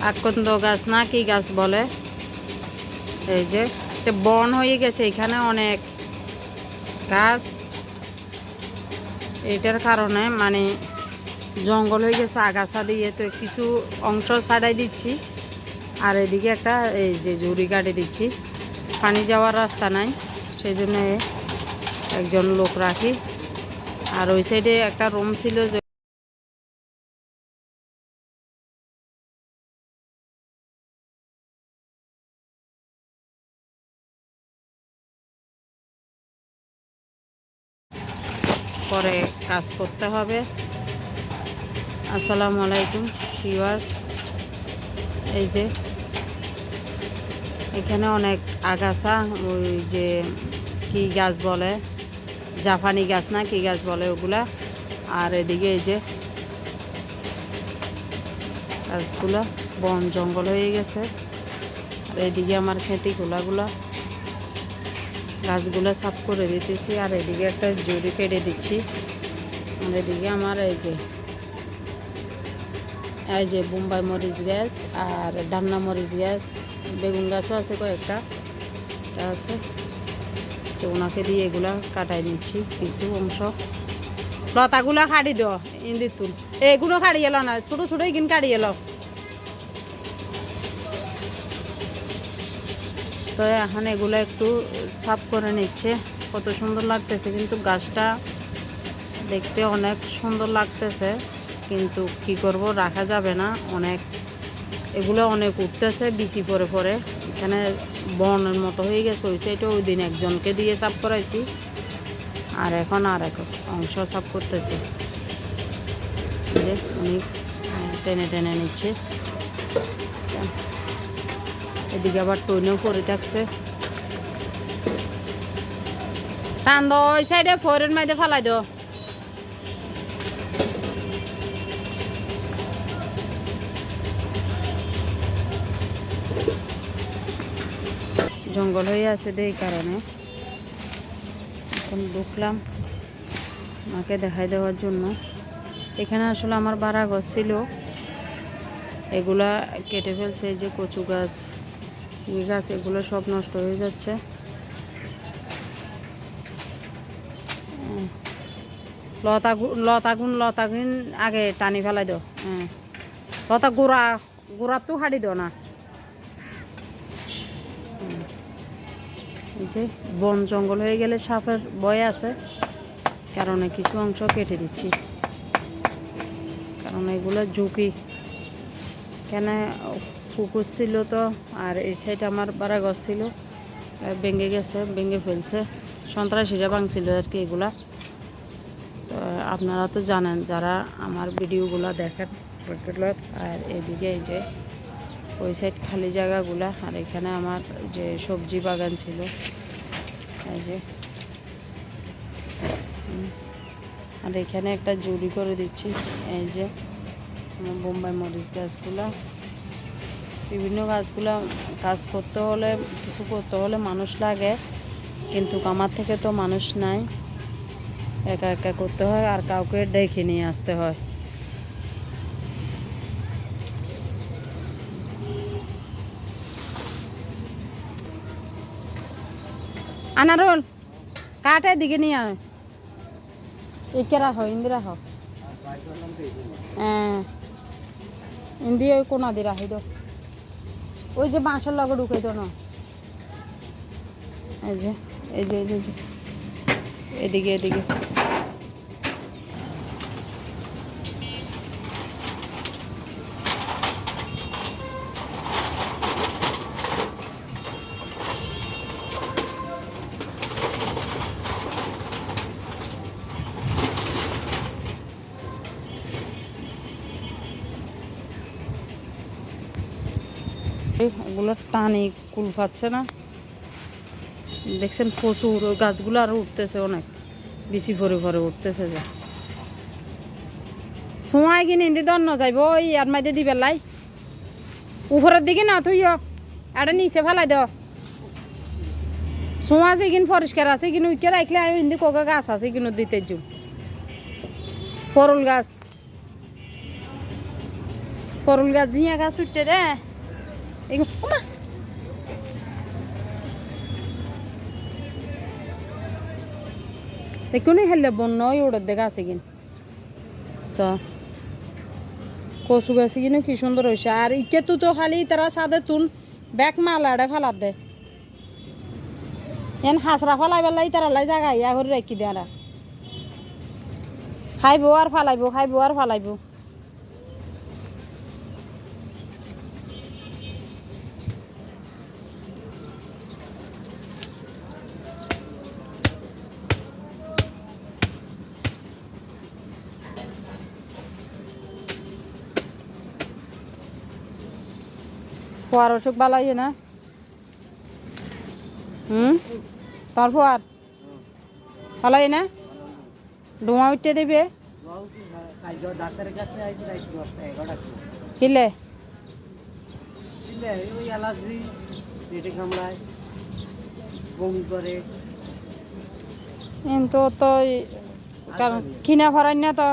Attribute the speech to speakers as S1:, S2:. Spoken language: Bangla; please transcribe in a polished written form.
S1: আকন্দ গাছ না কি গাছ বলে, এই যে একটা বন হয়ে গেছে এখানে অনেক গাছ, এটার কারণে মানে জঙ্গল হয়ে গেছে আগাছা দিয়ে, তো কিছু অংশ ছাড়াই দিচ্ছি। আর এদিকে একটা এই যে ঝুড়ি কাটে দিচ্ছি, পানি যাওয়ার রাস্তা নাই, সেই জন্য একজন লোক রাখি। আর ওই সাইডে একটা রুম ছিল যে পরে কাজ করতে হবে। আসসালামু আলাইকুম ভিউয়ার্স, এই যে এখানে অনেক আগাছা, ওই যে কি গাছ বলে, জাপানি গাছ না কি গাছ বলে ওগুলা। আর এদিকে এই যে গাছগুলা বন জঙ্গল হয়ে গেছে। আর এদিকে আমার খেতি গোলাগুলা গাছগুলো সাফ করে দিতেছি। আর এদিকে একটা জুড়ি কেটে দিচ্ছি। আর এদিকে আমার এই যে বোম্বাই মরিচ গাছ আর ডান্না মরিচ গাছ, বেগুন গাছও আছে কয়েকটা আছে, তো ওনাকে দিয়ে এগুলা কাটাই নিচ্ছি কিছু অংশ। লতাগুলা কাটি দাও ইন্দির তুল, এগুলো কাটি এলো না, ছোটো ছোটো এগিন কাটি এলো। তো এখন এগুলো একটু সাফ করে নিচ্ছে, কত সুন্দর লাগতেছে, কিন্তু গাছটা দেখতে অনেক সুন্দর লাগতেছে, কিন্তু কি করব, রাখা যাবে না, অনেক এগুলো অনেক উঠতেছে বিচি পরে পরে, এখানে বনের মতো হয়ে গেছে। ওই সাইডে ওই দিন একজনকে দিয়ে সাফ করাইছি, আর এখন আর এক অংশ সাফ করতেছি, যে উনি টেনে টেনে নিচ্ছে। এদিকে আবার টইনেও পরে থাকছে, টান দো ওই সাইডে ফোরের মাঝে ফালাই দো। জঙ্গল হয়ে আছে এই কারণে এখন ঢুকলাম মাকে দেখাই দেওয়ার জন্য। এখানে আসলে আমার বাড়া গাছ ছিল, এগুলা কেটে ফেলছে, এই যে কচু গাছ, এই গাছ, এগুলো সব নষ্ট হয়ে যাচ্ছে। লতাগুন আগে টানি ফেলাই দাও। হ্যাঁ, লতা গোড়া তো হাঁড়ি দাও না। এই যে বন জঙ্গল হয়ে গেলে সাপের ভয় আছে, কারণে কিছু অংশ কেটে দিচ্ছি, কারণ এগুলো ঝুঁকি। কেন পুকুর ছিল তো, আর এই সাইড আমার বাড়া গাছ ছিল, ভেঙে গেছে, ভেঙে ফেলছে, সন্ত্রাসীরা ভাঙছিল আর কি এগুলা। তো আপনারা তো জানেন যারা আমার ভিডিওগুলো দেখেন রেগুলার। আর এদিকে এই যে ওই সাইড খালি জায়গাগুলা, আর এখানে আমার যে সবজি বাগান ছিল, এই যে, আর এখানে একটা জুড়ি করে দিচ্ছি। এই যে আমার বোম্বাই মরিচ গাছগুলা, বিভিন্ন গাছগুলা কাজ করতে হলে, কিছু করতে হলে মানুষ লাগে, কিন্তু আমার থেকে তো মানুষ নাই, একা একা করতে হয়, আর কাউকে ডেকে নিয়ে আসতে হয়। আনারুল কাঠে দিকে নিয়ে আয়, একে রাখো, ইন্দি রাখো, হ্যাঁ ইন্দি ওই কোনা দিয়ে রাখি দো, ওই যে বাঁশের লগে ঢুকে দো না। এই যে এই যে এই যে এদিকে এদিকে এগুলো টানি কুল পাচ্ছে না, দেখছেন প্রচুর, ওই গাছগুলো আরও উঠতেছে, অনেক বেশি ভরে ভরে উঠতেছে। যে সোঁয়াই কিনে ইন্দি দন্ন যাইব ওই আর মাইদে দি বেলাই উপরের দিকে না থইও, এটা নিচে ফেলাই দাও। সোঁয়া যে কিন পরিষ্কার আছে, কিন্তু উইকে রাখলে আমি ইন্দি কোকা গাছ আছে কিন্তু দিতে যু পরল গাছ, ফরুল গাছ ঝিঙা গাছ উঠতে দে দেখুন হেললে বন্য ওড়র দেখা আছে কিন কচু গাছে কিনে কি সুন্দর হয়েছে আর ইকে তো খালি তারা সাদে তুন ব্যাগ মালাড়ে ফালাত দে এন হাসরা ফালাই বেলাই তারা লাই জায়গা ইয়া করে রেখি দে আর খাইব আর ফালাইব খাইব আর ফালাইব ফোয়ার অসুখ বালাই না তোর ফোয়ার বালাই না ডোমা উঠতে দেবে কিলে তো কিনা ফরাই না তো